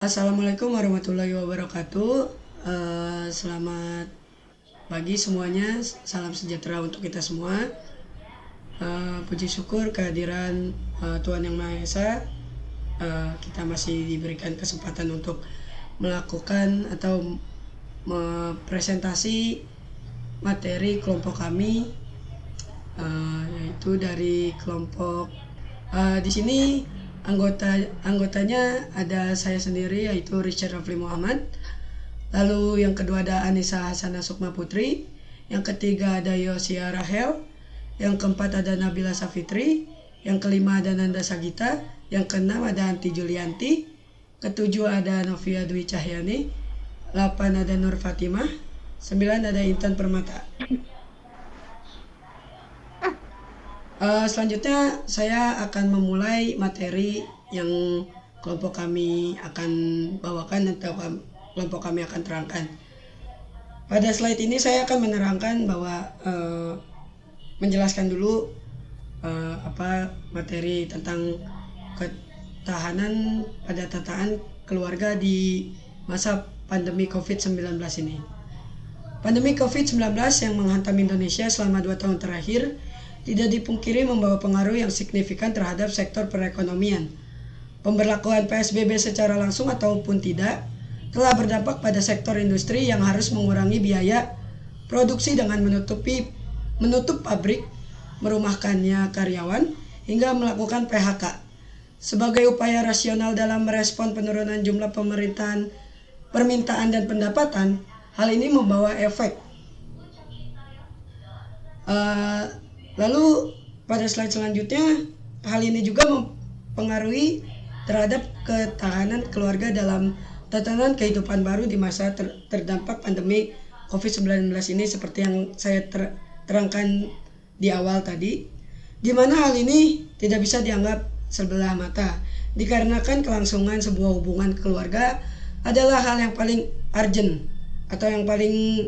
Assalamualaikum warahmatullahi wabarakatuh. Selamat pagi semuanya. Salam sejahtera untuk kita semua. Puji syukur kehadiran Tuhan Yang Maha Esa. Kita masih diberikan kesempatan untuk melakukan atau presentasi materi kelompok kami, yaitu dari kelompok di sini anggotanya ada saya sendiri, yaitu Richard Rafli Muhammad. Lalu yang kedua ada Anissa Hasana Sukma Putri. Yang ketiga ada Yosia Rahel. Yang keempat ada Nabila Safitri. Yang kelima ada Nanda Sagita. Yang keenam ada Anti Julianti. Ketujuh ada Novia Dwi Cahyani. 8 ada Nur Fatimah. 9 ada Intan Permata. Selanjutnya saya akan memulai materi yang kelompok kami akan bawakan atau kelompok kami akan terangkan. Pada slide ini saya akan menerangkan bahwa menjelaskan dulu apa materi tentang ketahanan pada tatanan keluarga di masa pandemi COVID-19 ini. Pandemi COVID-19 yang menghantam Indonesia selama 2 tahun terakhir tidak dipungkiri membawa pengaruh yang signifikan terhadap sektor perekonomian. Pemberlakuan PSBB secara langsung ataupun tidak telah berdampak pada sektor industri yang harus mengurangi biaya produksi dengan menutup pabrik, merumahkannya karyawan, hingga melakukan PHK. Sebagai upaya rasional dalam merespon penurunan jumlah permintaan dan pendapatan, hal ini membawa efek. Lalu pada slide selanjutnya, hal ini juga mempengaruhi terhadap ketahanan keluarga dalam tatanan kehidupan baru di masa terdampak pandemi COVID-19 ini, seperti yang saya terangkan di awal tadi, di mana hal ini tidak bisa dianggap sebelah mata, dikarenakan kelangsungan sebuah hubungan keluarga adalah hal yang paling urgent atau yang paling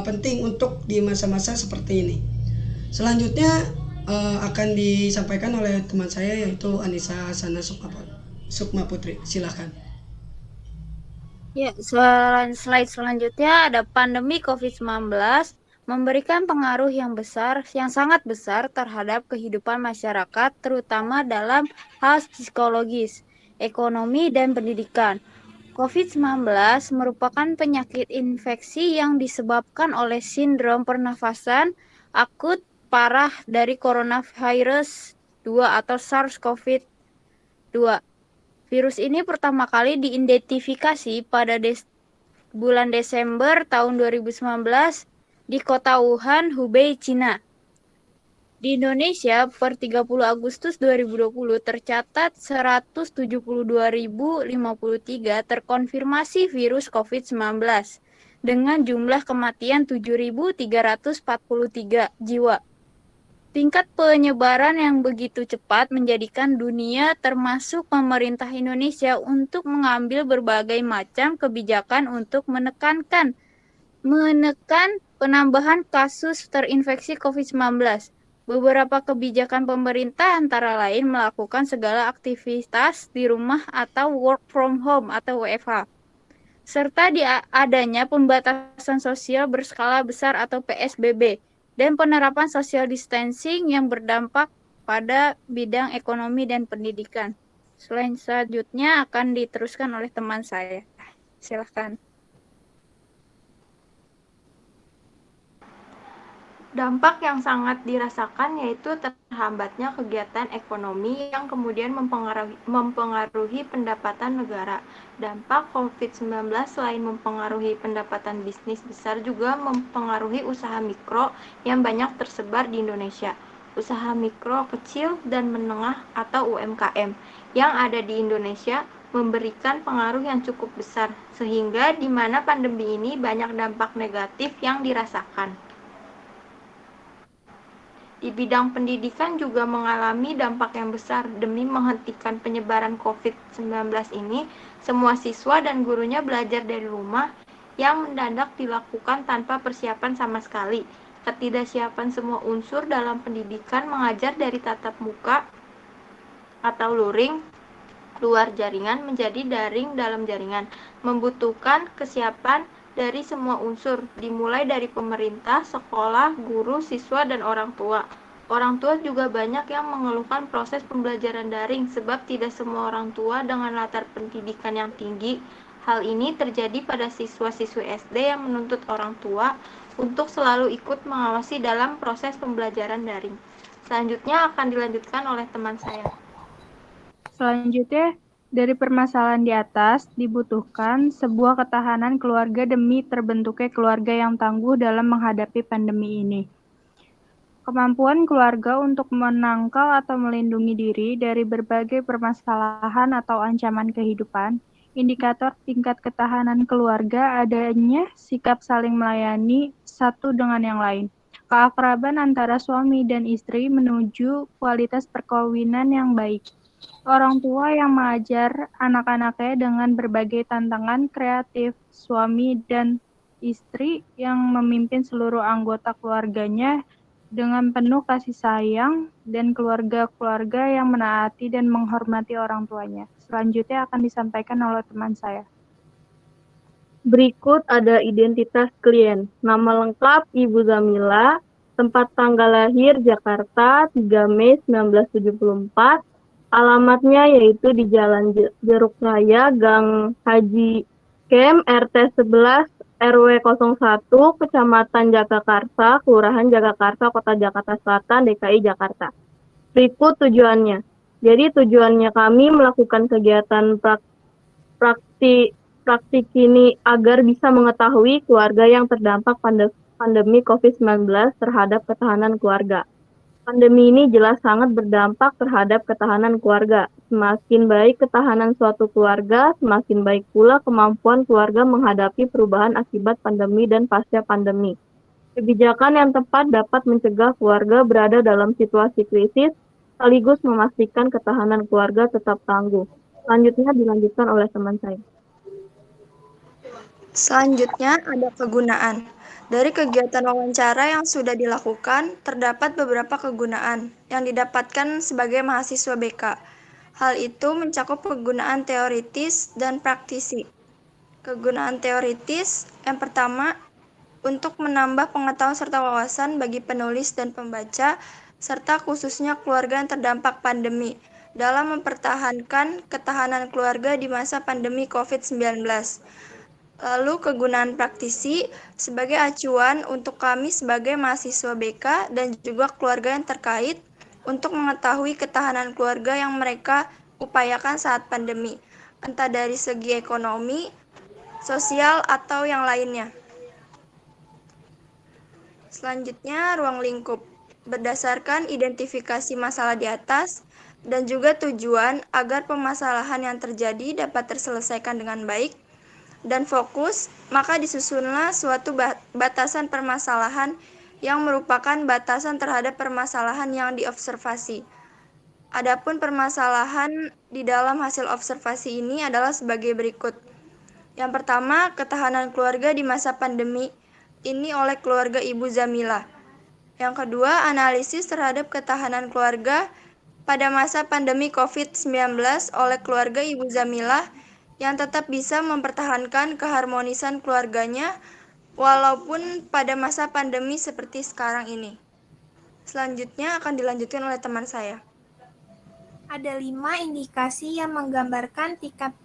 penting untuk di masa-masa seperti ini. Selanjutnya akan disampaikan oleh teman saya, yaitu Anissa Hasana Sukma Putri. Silakan. Ya, slide selanjutnya ada pandemi COVID-19 memberikan pengaruh yang sangat besar terhadap kehidupan masyarakat, terutama dalam hal psikologis, ekonomi, dan pendidikan. COVID-19 merupakan penyakit infeksi yang disebabkan oleh sindrom pernafasan akut parah dari coronavirus 2 atau SARS-CoV-2. Virus ini pertama kali diidentifikasi pada bulan Desember tahun 2019 di kota Wuhan, Hubei, Cina. Di Indonesia, per 30 Agustus 2020 tercatat 172.053 terkonfirmasi virus COVID-19 dengan jumlah kematian 7.343 jiwa. Tingkat penyebaran yang begitu cepat menjadikan dunia termasuk pemerintah Indonesia untuk mengambil berbagai macam kebijakan untuk menekan penambahan kasus terinfeksi COVID-19. Beberapa kebijakan pemerintah antara lain melakukan segala aktivitas di rumah atau work from home atau WFH, serta adanya pembatasan sosial berskala besar atau PSBB, dan penerapan social distancing yang berdampak pada bidang ekonomi dan pendidikan. Selanjutnya akan diteruskan oleh teman saya. Silakan. Dampak yang sangat dirasakan yaitu terhambatnya kegiatan ekonomi yang kemudian mempengaruhi pendapatan negara. Dampak COVID-19 selain mempengaruhi pendapatan bisnis besar juga mempengaruhi usaha mikro yang banyak tersebar di Indonesia. Usaha mikro kecil dan menengah atau UMKM yang ada di Indonesia memberikan pengaruh yang cukup besar, sehingga di mana pandemi ini banyak dampak negatif yang dirasakan. Di bidang pendidikan juga mengalami dampak yang besar. Demi menghentikan penyebaran COVID-19 ini, semua siswa dan gurunya belajar dari rumah yang mendadak dilakukan tanpa persiapan sama sekali. Ketidaksiapan semua unsur dalam pendidikan mengajar dari tatap muka atau luring luar jaringan menjadi daring dalam jaringan, membutuhkan kesiapan dari semua unsur, dimulai dari pemerintah, sekolah, guru, siswa, dan orang tua. Orang tua juga banyak yang mengeluhkan proses pembelajaran daring sebab tidak semua orang tua dengan latar pendidikan yang tinggi. Hal ini terjadi pada siswa-siswi SD yang menuntut orang tua untuk selalu ikut mengawasi dalam proses pembelajaran daring. Selanjutnya akan dilanjutkan oleh teman saya. Selanjutnya, dari permasalahan di atas, dibutuhkan sebuah ketahanan keluarga demi terbentuknya keluarga yang tangguh dalam menghadapi pandemi ini. Kemampuan keluarga untuk menangkal atau melindungi diri dari berbagai permasalahan atau ancaman kehidupan. Indikator tingkat ketahanan keluarga adanya sikap saling melayani satu dengan yang lain. Keakraban antara suami dan istri menuju kualitas perkawinan yang baik. Orang tua yang mengajar anak-anaknya dengan berbagai tantangan kreatif, suami dan istri yang memimpin seluruh anggota keluarganya dengan penuh kasih sayang, dan keluarga-keluarga yang menaati dan menghormati orang tuanya. Selanjutnya akan disampaikan oleh teman saya. Berikut ada identitas klien. Nama lengkap Ibu Zamila, tempat tanggal lahir Jakarta 3 Mei 1974, alamatnya yaitu di Jalan Jeruk Raya, Gang Haji Kem, RT 11, RW 01, Kecamatan Jagakarsa, Kelurahan Jagakarsa, Kota Jakarta Selatan, DKI Jakarta. Berikut tujuannya. Jadi tujuannya kami melakukan kegiatan praktik ini agar bisa mengetahui keluarga yang terdampak pandemi COVID-19 terhadap ketahanan keluarga. Pandemi ini jelas sangat berdampak terhadap ketahanan keluarga. Semakin baik ketahanan suatu keluarga, semakin baik pula kemampuan keluarga menghadapi perubahan akibat pandemi dan pasca pandemi. Kebijakan yang tepat dapat mencegah keluarga berada dalam situasi krisis, sekaligus memastikan ketahanan keluarga tetap tangguh. Selanjutnya dilanjutkan oleh teman saya. Selanjutnya ada kegunaan. Dari kegiatan wawancara yang sudah dilakukan, terdapat beberapa kegunaan yang didapatkan sebagai mahasiswa BK. Hal itu mencakup kegunaan teoritis dan praktisi. Kegunaan teoritis yang pertama, untuk menambah pengetahuan serta wawasan bagi penulis dan pembaca, serta khususnya keluarga yang terdampak pandemi, dalam mempertahankan ketahanan keluarga di masa pandemi COVID-19. Lalu kegunaan praktisi sebagai acuan untuk kami sebagai mahasiswa BK dan juga keluarga yang terkait untuk mengetahui ketahanan keluarga yang mereka upayakan saat pandemi, entah dari segi ekonomi, sosial, atau yang lainnya. Selanjutnya, ruang lingkup. Berdasarkan identifikasi masalah di atas dan juga tujuan agar permasalahan yang terjadi dapat terselesaikan dengan baik dan fokus, maka disusunlah suatu batasan permasalahan yang merupakan batasan terhadap permasalahan yang diobservasi. Adapun permasalahan di dalam hasil observasi ini adalah sebagai berikut. Yang pertama, ketahanan keluarga di masa pandemi ini oleh keluarga Ibu Zamila. Yang kedua, analisis terhadap ketahanan keluarga pada masa pandemi COVID-19 oleh keluarga Ibu Zamila yang tetap bisa mempertahankan keharmonisan keluarganya walaupun pada masa pandemi seperti sekarang ini. Selanjutnya akan dilanjutkan oleh teman saya. Ada 5 indikasi yang menggambarkan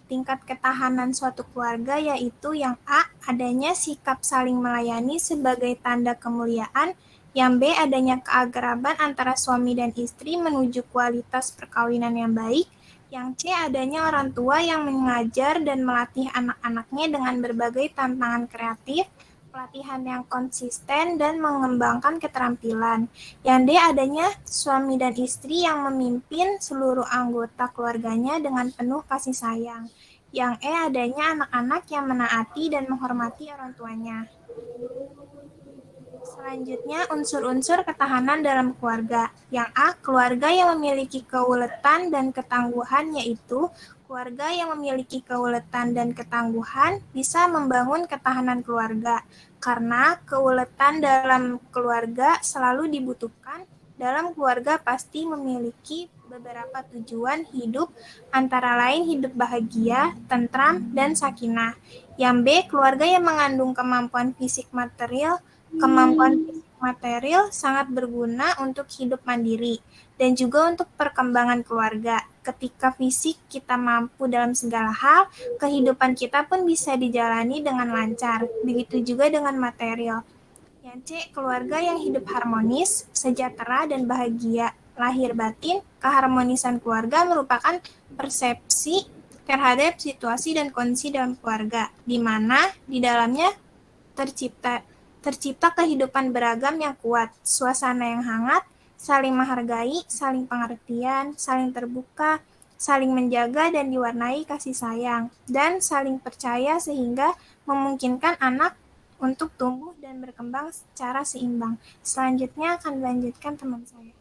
tingkat ketahanan suatu keluarga, yaitu yang A, adanya sikap saling melayani sebagai tanda kemuliaan, yang B, adanya keakraban antara suami dan istri menuju kualitas perkawinan yang baik, yang C, adanya orang tua yang mengajar dan melatih anak-anaknya dengan berbagai tantangan kreatif, pelatihan yang konsisten, dan mengembangkan keterampilan. Yang D, adanya suami dan istri yang memimpin seluruh anggota keluarganya dengan penuh kasih sayang. Yang E, adanya anak-anak yang menaati dan menghormati orang tuanya. Selanjutnya, unsur-unsur ketahanan dalam keluarga. Yang A, keluarga yang memiliki keuletan dan ketangguhan, yaitu keluarga yang memiliki keuletan dan ketangguhan bisa membangun ketahanan keluarga, karena keuletan dalam keluarga selalu dibutuhkan. Dalam keluarga pasti memiliki beberapa tujuan hidup, antara lain hidup bahagia, tentram, dan sakinah. Yang B, keluarga yang mengandung kemampuan fisik material. Kemampuan fisik material sangat berguna untuk hidup mandiri dan juga untuk perkembangan keluarga. Ketika fisik kita mampu dalam segala hal, kehidupan kita pun bisa dijalani dengan lancar. Begitu juga dengan material. Yang C, keluarga yang hidup harmonis, sejahtera, dan bahagia. Lahir batin, keharmonisan keluarga merupakan persepsi terhadap situasi dan kondisi dalam keluarga, di mana di dalamnya tercipta kehidupan beragam yang kuat, suasana yang hangat, saling menghargai, saling pengertian, saling terbuka, saling menjaga dan diwarnai kasih sayang, dan saling percaya sehingga memungkinkan anak untuk tumbuh dan berkembang secara seimbang. Selanjutnya akan dilanjutkan teman saya.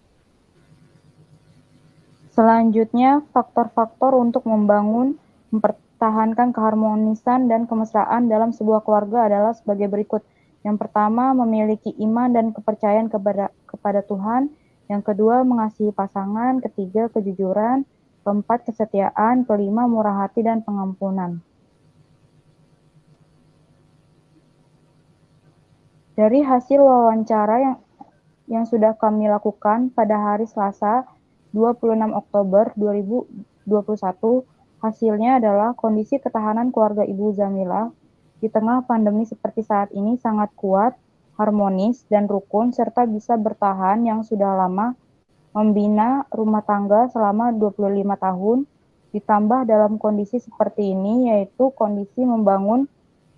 Selanjutnya, faktor-faktor untuk mempertahankan keharmonisan dan kemesraan dalam sebuah keluarga adalah sebagai berikut. Yang pertama, memiliki iman dan kepercayaan kepada Tuhan. Yang kedua, mengasihi pasangan. Ketiga, kejujuran. Keempat, kesetiaan. Kelima, murah hati dan pengampunan. Dari hasil wawancara yang sudah kami lakukan pada hari Selasa, 26 Oktober 2021, hasilnya adalah kondisi ketahanan keluarga Ibu Zamilah di tengah pandemi seperti saat ini sangat kuat, harmonis, dan rukun, serta bisa bertahan yang sudah lama membina rumah tangga selama 25 tahun, ditambah dalam kondisi seperti ini, yaitu kondisi membangun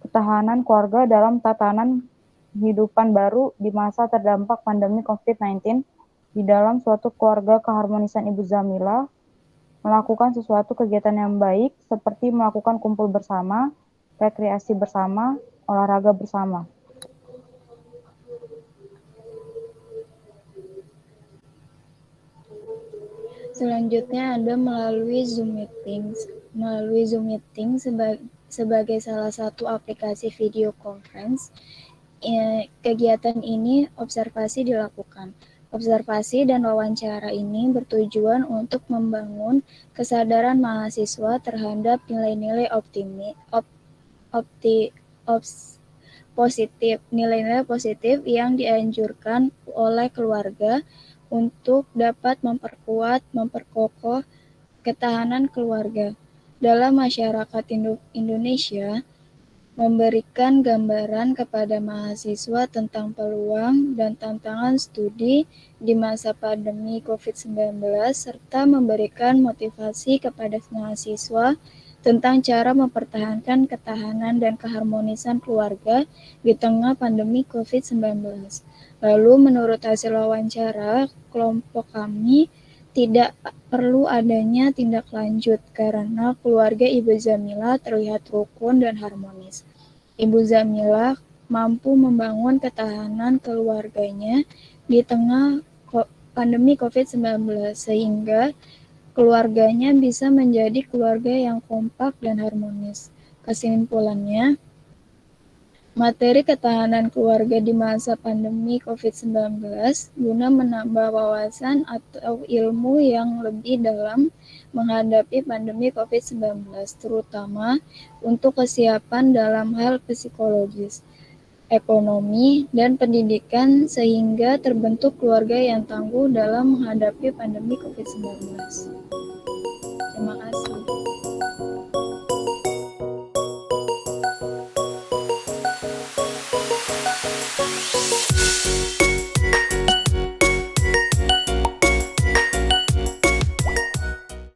ketahanan keluarga dalam tatanan kehidupan baru di masa terdampak pandemi COVID-19. Di dalam suatu keluarga keharmonisan Ibu Zamilah melakukan sesuatu kegiatan yang baik seperti melakukan kumpul bersama, rekreasi bersama, olahraga bersama. Selanjutnya ada melalui Zoom Meeting sebagai salah satu aplikasi video conference. Kegiatan ini observasi dilakukan. Observasi dan wawancara ini bertujuan untuk membangun kesadaran mahasiswa terhadap nilai-nilai positif yang dianjurkan oleh keluarga untuk dapat memperkokoh ketahanan keluarga dalam masyarakat Indonesia, memberikan gambaran kepada mahasiswa tentang peluang dan tantangan studi di masa pandemi COVID-19, serta memberikan motivasi kepada mahasiswa tentang cara mempertahankan ketahanan dan keharmonisan keluarga di tengah pandemi COVID-19. Lalu menurut hasil wawancara, kelompok kami tidak perlu adanya tindak lanjut karena keluarga Ibu Zamilah terlihat rukun dan harmonis. Ibu Zamilah mampu membangun ketahanan keluarganya di tengah pandemi COVID-19 sehingga keluarganya bisa menjadi keluarga yang kompak dan harmonis. Kesimpulannya, materi ketahanan keluarga di masa pandemi COVID-19 guna menambah wawasan atau ilmu yang lebih dalam menghadapi pandemi COVID-19, terutama untuk kesiapan dalam hal psikologis, ekonomi, dan pendidikan sehingga terbentuk keluarga yang tangguh dalam menghadapi pandemi COVID-19.